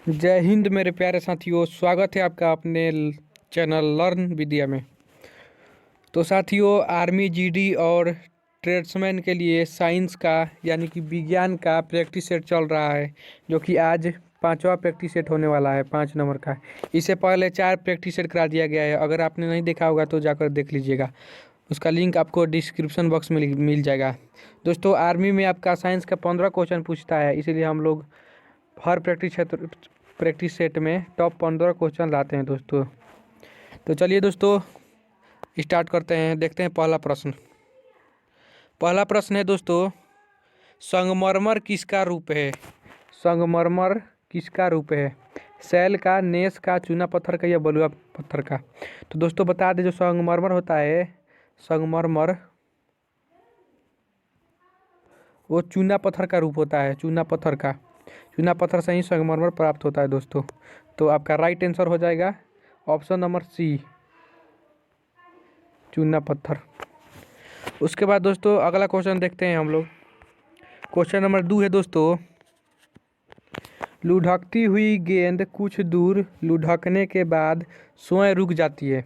जय हिंद मेरे प्यारे साथियों, स्वागत है आपका अपने चैनल लर्न विद्या में। तो साथियों, आर्मी जीडी और ट्रेड्समैन के लिए साइंस का यानी कि विज्ञान का प्रैक्टिस सेट चल रहा है, जो कि आज पांचवा प्रैक्टिस सेट होने वाला है 5 नंबर का। इससे पहले 4 प्रैक्टिस सेट करा दिया गया है। अगर आपने नहीं देखा होगा तो जाकर देख लीजिएगा, उसका लिंक आपको डिस्क्रिप्शन बॉक्स में मिल जाएगा। दोस्तों, आर्मी में आपका साइंस का 15 क्वेश्चन पूछता है, इसीलिए हम लोग हर प्रैक्टिस सेट में टॉप 15 क्वेश्चन लाते हैं दोस्तों। तो चलिए दोस्तों, स्टार्ट करते हैं। देखते हैं पहला प्रश्न है दोस्तों, संगमरमर किसका रूप है? संगमरमर किसका रूप है? सैल का, नेस का, चूना पत्थर का या बलुआ पत्थर का? तो दोस्तों बता दें, जो संगमरमर होता है, संगमरमर वो चूना पत्थर का रूप होता है। चूना पत्थर से ही संगमरमर प्राप्त होता है दोस्तों। तो आपका राइट आंसर हो जाएगा ऑप्शन नंबर सी, चूना पत्थर। उसके बाद दोस्तों अगला क्वेश्चन देखते हैं हम लोग। क्वेश्चन नंबर 2 है दोस्तों, लुढ़कती हुई गेंद कुछ दूर लुढ़कने के बाद स्वयं रुक जाती है,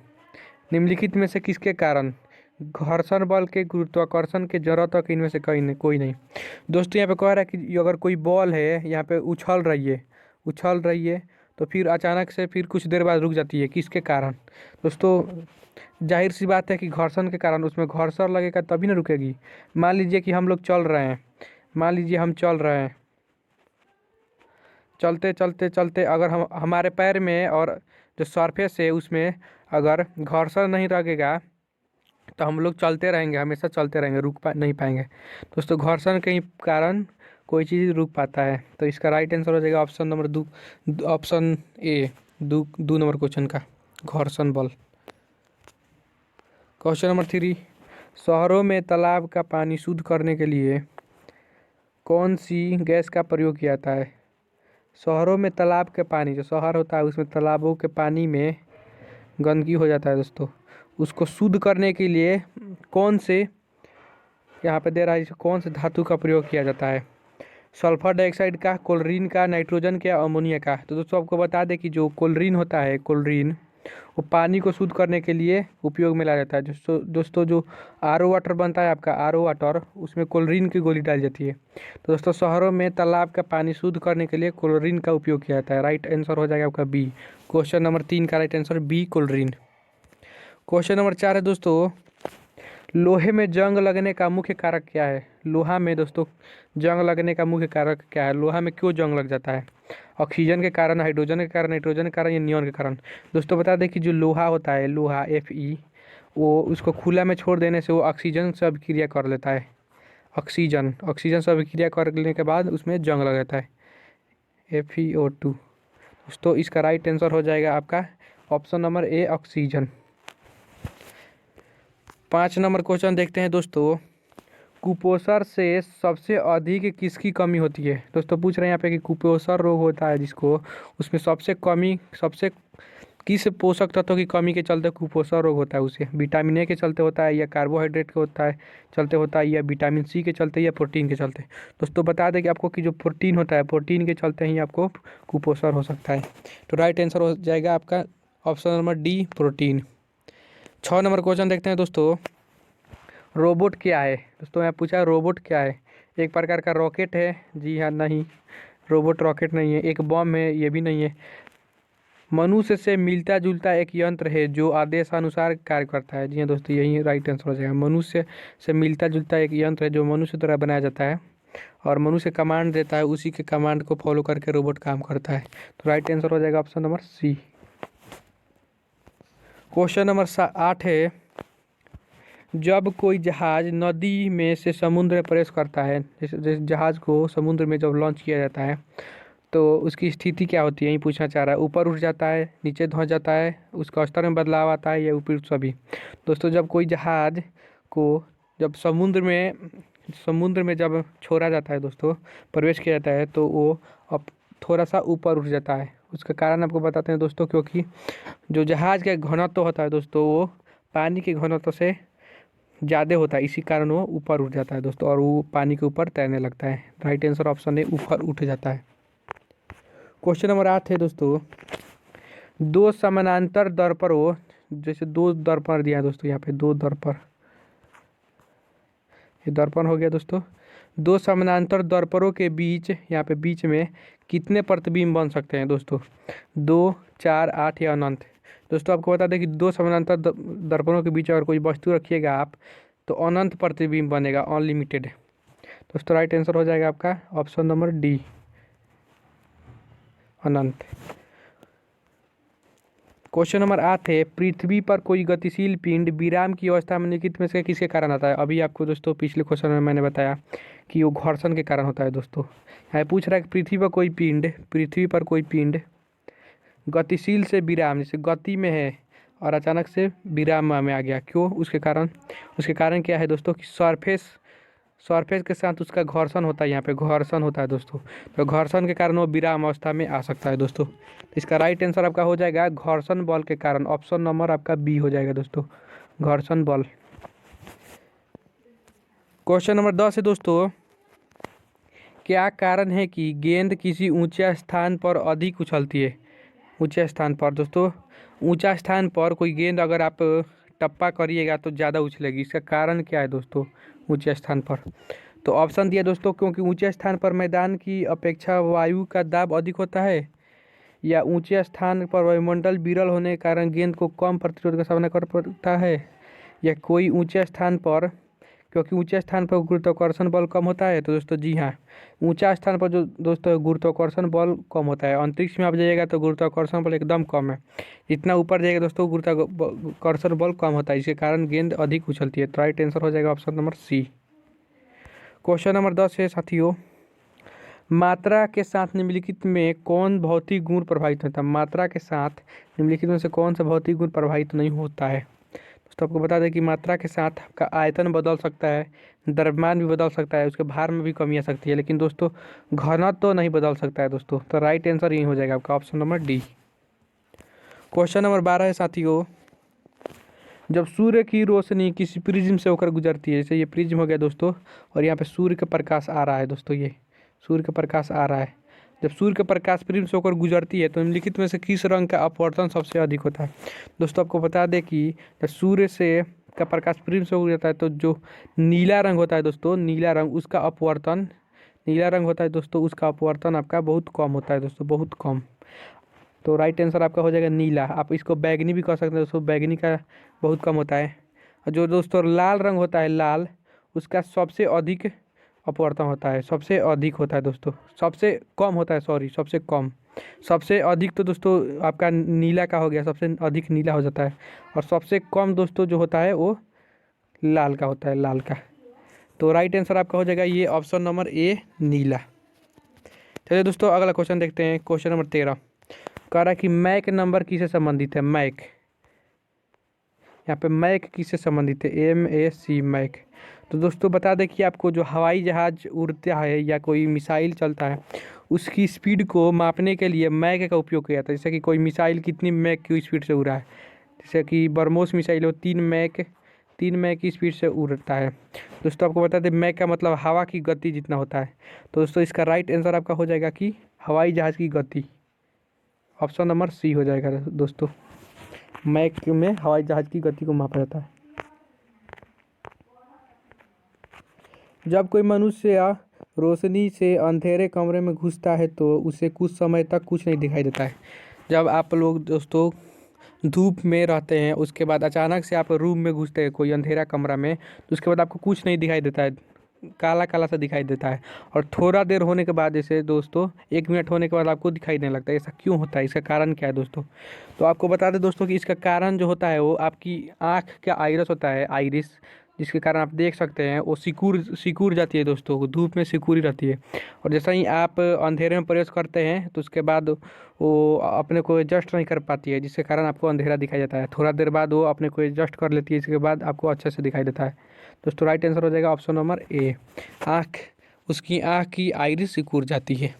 निम्नलिखित में से किसके कारण? घर्षण बल के, गुरुत्वाकर्षण के, जरूरत के, इनमें से कोई नहीं। दोस्तों यहाँ पे कह रहा है कि अगर कोई बॉल है यहाँ पे उछल रही है तो फिर अचानक से फिर कुछ देर बाद रुक जाती है, किसके कारण? दोस्तों जाहिर सी बात है कि घर्षण के कारण। उसमें घर्षण लगेगा तभी ना रुकेगी। मान लीजिए कि हम लोग चल रहे हैं, चलते चलते चलते अगर हम हमारे पैर में और जो सरफेस है उसमें अगर घर्षण नहीं लगेगा तो हम लोग चलते रहेंगे, हमेशा चलते रहेंगे, नहीं पाएंगे। दोस्तों घर्षण के ही कारण कोई चीज़ रुक पाता है। तो इसका राइट आंसर हो जाएगा option number 2, option A, 2 number question का, घर्षण बल। क्वेश्चन नंबर 3, शहरों में तालाब का पानी शुद्ध करने के लिए कौन सी गैस का प्रयोग किया जाता है? शहरों में तालाब के पानी, जो शहर होता है उसमें तालाबों के पानी में गंदगी हो जाता है दोस्तों, उसको शुद्ध करने के लिए कौन से, यहाँ पे दे रहा है, कौन से धातु का प्रयोग किया जाता है? सल्फर डाइऑक्साइड का, क्लोरीन का, नाइट्रोजन का, अमोनिया का? तो दोस्तों आपको बता दें कि जो क्लोरीन होता है, क्लोरीन वो पानी को शुद्ध करने के लिए उपयोग में लाया जाता है। दोस्तों जो आर ओ वाटर बनता है, आपका आर ओ वाटर, उसमें क्लोरीन की गोली डाली जाती है। तो दोस्तों शहरों में तालाब का पानी शुद्ध करने के लिए क्लोरीन का उपयोग किया जाता है। राइट आंसर हो जाएगा आपका बी, क्वेश्चन नंबर 3 का right answer B, chlorine. Question number 4 है दोस्तों, लोहे में जंग लगने का मुख्य कारक क्या है? लोहा में दोस्तों जंग लगने का मुख्य कारक क्या है? लोहा में क्यों जंग लग जाता है? ऑक्सीजन के कारण, हाइड्रोजन के कारण, नाइट्रोजन के कारण या नियॉन के कारण? दोस्तों बता दें कि जो लोहा होता है, लोहा Fe, वो उसको खुला में छोड़ देने से वो ऑक्सीजन से अभिक्रिया कर लेता है। ऑक्सीजन से अभिक्रिया कर लेने के बाद उसमें जंग लग जाता है, FeO2। दोस्तों इसका राइट आंसर हो जाएगा आपका option number A, oxygen. 5 number question देखते हैं दोस्तों, कुपोषण से सबसे अधिक किसकी कमी होती है? दोस्तों पूछ रहे हैं यहाँ पे कि कुपोषण रोग होता है जिसको, उसमें सबसे किस पोषक तत्व की कमी के चलते कुपोषण रोग होता है? उसे विटामिन ए के चलते होता है, या कार्बोहाइड्रेट के चलते होता है, या विटामिन सी के चलते, या प्रोटीन के चलते? दोस्तों बता दें कि आपको कि जो प्रोटीन होता है, प्रोटीन के चलते ही आपको कुपोषण हो सकता है। तो राइट आंसर हो जाएगा आपका option number D, protein. 6 number question देखते हैं दोस्तों, रोबोट क्या है? दोस्तों यहाँ पूछा है रोबोट क्या है? एक प्रकार का रॉकेट है? जी हाँ, नहीं, रोबोट रॉकेट नहीं है। एक बम है? ये भी नहीं है। मनुष्य से मिलता जुलता एक यंत्र है जो आदेशानुसार कार्य करता है? जी हाँ दोस्तों, यही राइट आंसर हो जाएगा। मनुष्य से मिलता जुलता एक यंत्र है जो मनुष्य द्वारा बनाया जाता है और मनुष्य कमांड देता है, उसी के कमांड को फॉलो करके रोबोट काम करता है। तो राइट आंसर हो जाएगा option number C. Question number 8 है, जब कोई जहाज नदी में से समुद्र में प्रवेश करता है, जैसे जहाज को समुद्र में जब लॉन्च किया जाता है तो उसकी स्थिति क्या होती है, यही पूछना चाह रहा है। ऊपर उठ जाता है, नीचे धंस जाता है, उसका स्तर में बदलाव आता है, या ऊपर सभी? दोस्तों जब कोई जहाज को जब समुद्र में जब छोड़ा जाता है दोस्तों, प्रवेश किया जाता है, तो वो अब थोड़ा सा ऊपर उठ जाता है। उसका कारण आपको बताते हैं दोस्तों, क्योंकि जो जहाज का घनत्व होता है दोस्तों, वो पानी के घनत्व से ज़्यादा होता है, इसी कारण वो ऊपर उठ जाता है दोस्तों, और वो पानी के ऊपर तैरने लगता है। राइट आंसर ऑप्शन है, ऊपर उठ जाता है। क्वेश्चन नंबर 8 है दोस्तों, दो समानांतर दर्पणों, जैसे दो दर्पण दिया है दोस्तों, यहाँ पे दो दर्पण, ये दर्पण हो गया दोस्तों। दो समानांतर दर्पणों के बीच, यहाँ पे बीच में कितने प्रतिबिंब बन सकते हैं दोस्तों? 2, 4, 8 या अनंत। दोस्तों आपको बता दें कि दो समानांतर दर्पणों के बीच अगर कोई वस्तु रखिएगा आप, तो अनंत प्रतिबिंब बनेगा, अनलिमिटेड। दोस्तों राइट आंसर हो जाएगा आपका ऑप्शन नंबर डी, अनंत। क्वेश्चन नंबर 8 है, पृथ्वी पर कोई गतिशील पिंड विराम की अवस्था में निम्नलिखित में से किसके कारण आता है? अभी आपको दोस्तों पिछले क्वेश्चन में मैंने बताया कि वो घर्षण के कारण होता है दोस्तों। यहाँ पूछ रहा है कि पृथ्वी पर कोई पिंड गतिशील से विराम, जैसे गति में है और अचानक से विराम में आ गया, क्यों? उसके कारण क्या है दोस्तों कि सरफेस के साथ उसका घर्षण होता है, यहाँ पे घर्षण होता है दोस्तों। तो घर्षण के कारण वो विराम अवस्था में आ सकता है दोस्तों। तो इसका राइट आंसर आपका हो जाएगा घर्षण बल के कारण, ऑप्शन नंबर आपका बी हो जाएगा दोस्तों, घर्षण बल। क्वेश्चन नंबर 10 है दोस्तों, क्या कारण है कि गेंद किसी ऊंचे स्थान पर अधिक उछलती है? ऊंचे स्थान पर दोस्तों, ऊंचा स्थान पर कोई गेंद अगर आप टप्पा करिएगा तो ज़्यादा उछलेगी, इसका कारण क्या है दोस्तों? ऊंचे स्थान पर, तो ऑप्शन दिया दोस्तों, क्योंकि ऊंचे स्थान पर मैदान की अपेक्षा वायु का दाब अधिक होता है, या ऊंचे स्थान पर वायुमंडल विरल होने के कारण गेंद को कम प्रतिरोध का सामना कर पड़ता है, या कोई ऊंचे स्थान पर, क्योंकि ऊंचे स्थान पर गुरुत्वाकर्षण बल कम होता है। तो दोस्तों जी हाँ, ऊंचा स्थान पर जो दोस्तों गुरुत्वाकर्षण बल कम होता है, अंतरिक्ष में आप जाइएगा तो गुरुत्वाकर्षण बल एकदम कम है, जितना ऊपर जाइएगा दोस्तों गुरुत्वाकर्षण बल कम होता है, इसके कारण गेंद अधिक उछलती है। तो राइट आंसर हो जाएगा option number C. Question number 10 है साथियों, मात्रा के साथ निम्नलिखित में कौन भौतिक गुण प्रभावित होता है? मात्रा के साथ निम्नलिखित में से कौन सा भौतिक गुण प्रभावित नहीं होता है? दोस्तों आपको बता दें कि मात्रा के साथ आपका आयतन बदल सकता है, द्रव्यमान भी बदल सकता है, उसके भार में भी कमी आ सकती है, लेकिन दोस्तों घनत्व तो नहीं बदल सकता है दोस्तों। तो राइट आंसर यही हो जाएगा आपका option number D. Question number 12 है साथियों, जब सूर्य की रोशनी किसी प्रिज्म से होकर गुजरती है, जैसे ये प्रिज्म हो गया दोस्तों, और यहाँ पे सूर्य का प्रकाश आ रहा है दोस्तों, ये सूर्य का प्रकाश आ रहा है, जब सूर्य का प्रकाश प्रिज्म से होकर गुजरती है तो निम्नलिखित में से किस रंग का अपवर्तन सबसे अधिक होता है? दोस्तों आपको बता दें कि जब सूर्य से का प्रकाश प्रिज्म से गुजरता है तो जो नीला रंग होता है दोस्तों, नीला रंग उसका अपवर्तन, नीला रंग होता है दोस्तों, उसका अपवर्तन आपका बहुत कम होता है दोस्तों, बहुत कम। तो राइट आंसर आपका हो जाएगा नीला। आप इसको बैगनी भी कह सकते हैं दोस्तों, बैगनी का बहुत कम होता है। और जो दोस्तों लाल रंग होता है, लाल, उसका सबसे अधिक अपवर्तन होता है, सबसे अधिक होता है दोस्तों, सबसे कम होता है, सॉरी सबसे कम। सबसे अधिक तो दोस्तों आपका नीला का हो गया, सबसे अधिक नीला हो जाता है, और सबसे कम दोस्तों जो होता है वो लाल का होता है, लाल का। तो राइट आंसर आपका हो जाएगा ये ऑप्शन नंबर ए, नीला। चलिए दोस्तों अगला क्वेश्चन देखते हैं। क्वेश्चन नंबर 13 कह रहा है कि मैक नंबर किससे संबंधित है? मैक, यहाँ पे मैक किससे संबंधित है? MAC, Mac. तो दोस्तों बता दें कि आपको जो हवाई जहाज उड़ता है या कोई मिसाइल चलता है, उसकी स्पीड को मापने के लिए मैक का उपयोग किया जाता है। जैसे कि कोई मिसाइल कितनी मैक की स्पीड से उड़ रहा है, जैसे कि ब्रह्मोस मिसाइल हो 3 मैक की स्पीड से उड़ता है। दोस्तों आपको बता दें मैक का मतलब हवा की गति जितना होता है। तो दोस्तों इसका राइट आंसर आपका हो जाएगा कि हवाई जहाज़ की गति, ऑप्शन नंबर सी हो जाएगा दोस्तों, मैक में हवाई जहाज़ की गति को मापा जाता है। जब कोई मनुष्य रोशनी से अंधेरे कमरे में घुसता है तो उसे कुछ समय तक कुछ नहीं दिखाई देता है। जब आप लोग दोस्तों धूप में रहते हैं, उसके बाद अचानक से आप रूम में घुसते हैं कोई अंधेरा कमरा में, तो उसके बाद आपको कुछ नहीं दिखाई देता है, काला काला सा दिखाई देता है, और थोड़ा देर होने के बाद, जैसे दोस्तों 1 मिनट होने के बाद आपको दिखाई देने लगता है। ऐसा क्यों होता है, इसका कारण क्या है दोस्तों? तो आपको बता दें दोस्तों कि इसका कारण जो होता है वो आपकी आँख का आइरिस होता है, आइरिस, जिसके कारण आप देख सकते हैं वो सिकुड़ जाती है दोस्तों, धूप में सिकुड़ी रहती है, और जैसा ही आप अंधेरे में प्रवेश करते हैं तो उसके बाद वो अपने को एडजस्ट नहीं कर पाती है, जिसके कारण आपको अंधेरा दिखाई देता है। थोड़ा देर बाद वो अपने को एडजस्ट कर लेती है, इसके बाद आपको अच्छे से दिखाई देता है। दोस्तों राइट आंसर हो जाएगा ऑप्शन नंबर ए, उसकी आँख की आइरिस सिकुड़ जाती है।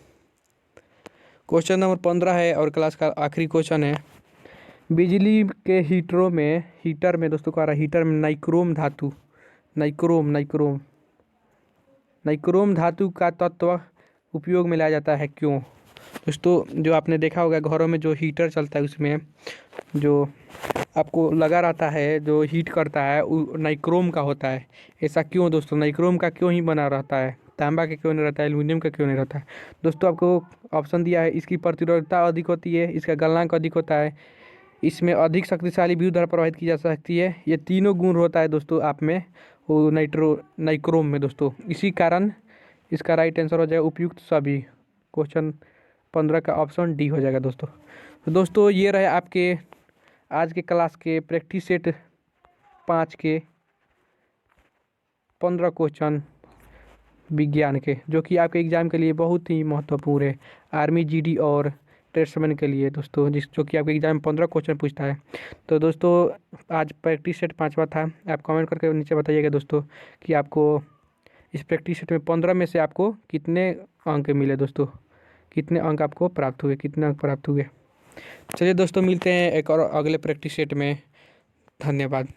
क्वेश्चन नंबर 15 है और क्लास का आखिरी क्वेश्चन है। बिजली के हीटर में दोस्तों कह रहा है हीटर में नाइक्रोम धातु का तत्व उपयोग में लाया जाता है, क्यों? दोस्तों जो आपने देखा होगा घरों में जो हीटर चलता है उसमें जो आपको लगा रहता है जो हीट करता है वो नाइक्रोम का होता है। ऐसा क्यों दोस्तों, नाइक्रोम का क्यों ही बना रहता है, तांबा का क्यों नहीं रहता है, एल्युमिनियम का क्यों नहीं रहता है? दोस्तों आपको ऑप्शन दिया है, इसकी प्रतिरोधकता अधिक होती है, इसका गलनांक अधिक होता है, इसमें अधिक शक्तिशाली विद्युत धारा प्रवाहित की जा सकती है, ये तीनों गुण होता है दोस्तों आप में वो नाइक्रोम में दोस्तों। इसी कारण इसका राइट आंसर हो जाएगा उपयुक्त सभी। क्वेश्चन 15 का ऑप्शन डी हो जाएगा दोस्तों। तो दोस्तों ये रहे आपके आज के क्लास के प्रैक्टिस सेट 5 के 15 क्वेश्चन विज्ञान के, जो कि आपके एग्जाम के लिए बहुत ही महत्वपूर्ण है, आर्मी जीडी और ट्रेड्समैन के लिए दोस्तों, जो कि आपके एग्जाम में 15 क्वेश्चन पूछता है। तो दोस्तों आज प्रैक्टिस सेट 5वां था। आप कमेंट करके नीचे बताइएगा दोस्तों कि आपको इस प्रैक्टिस सेट में 15 में से आपको कितने अंक मिले दोस्तों, कितने अंक आपको प्राप्त हुए, कितने अंक प्राप्त हुए। चलिए दोस्तों मिलते हैं एक और अगले प्रैक्टिस सेट में। धन्यवाद।